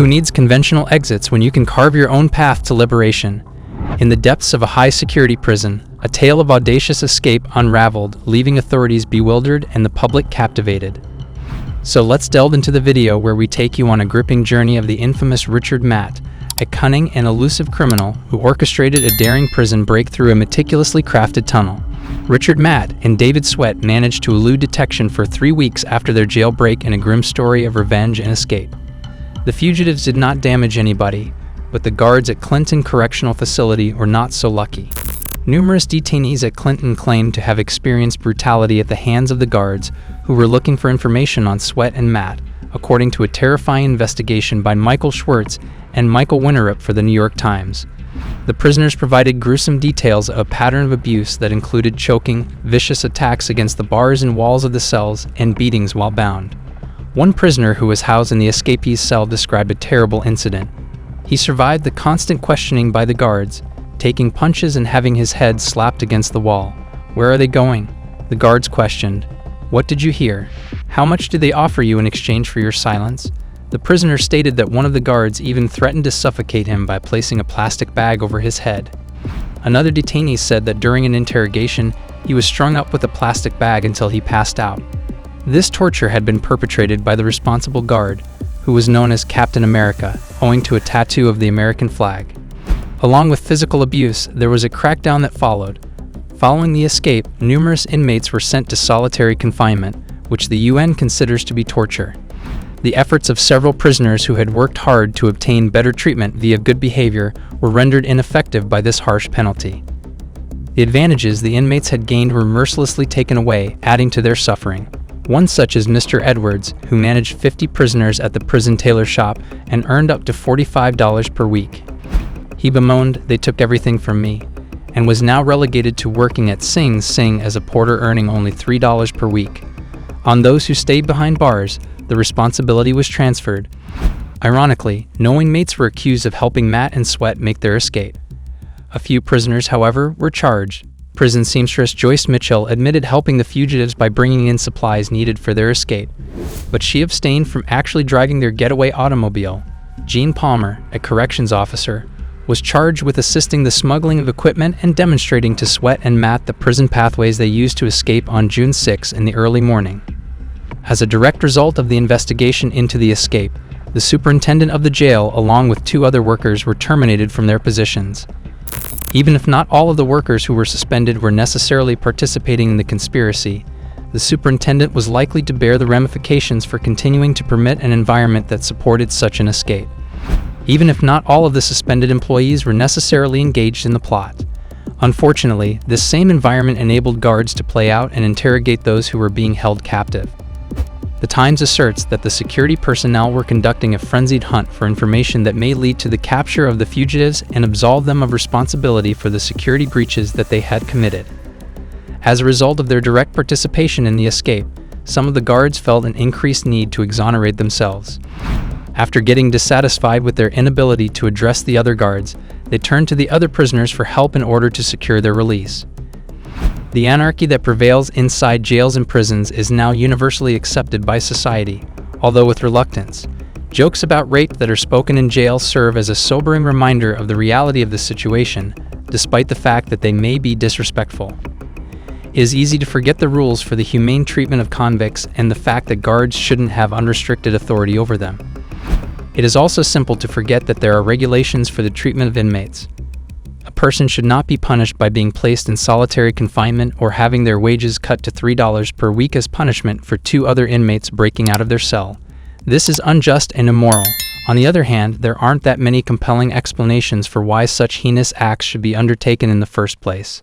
Who needs conventional exits when you can carve your own path to liberation? In the depths of a high-security prison, a tale of audacious escape unraveled, leaving authorities bewildered and the public captivated. So let's delve into the video where we take you on a gripping journey of the infamous Richard Matt, a cunning and elusive criminal who orchestrated a daring prison break through a meticulously crafted tunnel. Richard Matt and David Sweat managed to elude detection for 3 weeks after their jailbreak in a grim story of revenge and escape. The fugitives did not damage anybody, but the guards at Clinton Correctional Facility were not so lucky. Numerous detainees at Clinton claimed to have experienced brutality at the hands of the guards who were looking for information on Sweat and Matt, according to a terrifying investigation by Michael Schwartz and Michael Winterup for the New York Times. The prisoners provided gruesome details of a pattern of abuse that included choking, vicious attacks against the bars and walls of the cells, and beatings while bound. One prisoner who was housed in the escapee's cell described a terrible incident. He survived the constant questioning by the guards, taking punches and having his head slapped against the wall. "Where are they going?" the guards questioned. "What did you hear? How much did they offer you in exchange for your silence?" The prisoner stated that one of the guards even threatened to suffocate him by placing a plastic bag over his head. Another detainee said that during an interrogation, he was strung up with a plastic bag until he passed out. This torture had been perpetrated by the responsible guard, who was known as Captain America, owing to a tattoo of the American flag. Along with physical abuse, there was a crackdown that followed. Following the escape, numerous inmates were sent to solitary confinement, which the UN considers to be torture. The efforts of several prisoners who had worked hard to obtain better treatment via good behavior were rendered ineffective by this harsh penalty. The advantages the inmates had gained were mercilessly taken away, adding to their suffering. One such is Mr. Edwards, who managed 50 prisoners at the prison tailor shop and earned up to $45 per week. He bemoaned, "They took everything from me," and was now relegated to working at Sing Sing as a porter earning only $3 per week. On those who stayed behind bars, the responsibility was transferred. Ironically, no inmates were accused of helping Matt and Sweat make their escape. A few prisoners, however, were charged. Prison seamstress Joyce Mitchell admitted helping the fugitives by bringing in supplies needed for their escape, but she abstained from actually driving their getaway automobile. Gene Palmer, a corrections officer, was charged with assisting the smuggling of equipment and demonstrating to Sweat and Matt the prison pathways they used to escape on June 6 in the early morning. As a direct result of the investigation into the escape, the superintendent of the jail along with 2 other workers were terminated from their positions. Even if not all of the workers who were suspended were necessarily participating in the conspiracy, the superintendent was likely to bear the ramifications for continuing to permit an environment that supported such an escape. Even if not all of the suspended employees were necessarily engaged in the plot. Unfortunately, this same environment enabled guards to play out and interrogate those who were being held captive. The Times asserts that the security personnel were conducting a frenzied hunt for information that may lead to the capture of the fugitives and absolve them of responsibility for the security breaches that they had committed. As a result of their direct participation in the escape, some of the guards felt an increased need to exonerate themselves. After getting dissatisfied with their inability to address the other guards, they turned to the other prisoners for help in order to secure their release. The anarchy that prevails inside jails and prisons is now universally accepted by society, although with reluctance. Jokes about rape that are spoken in jail serve as a sobering reminder of the reality of the situation, despite the fact that they may be disrespectful. It is easy to forget the rules for the humane treatment of convicts and the fact that guards shouldn't have unrestricted authority over them. It is also simple to forget that there are regulations for the treatment of inmates. A person should not be punished by being placed in solitary confinement or having their wages cut to $3 per week as punishment for 2 other inmates breaking out of their cell. This is unjust and immoral. On the other hand, there aren't that many compelling explanations for why such heinous acts should be undertaken in the first place.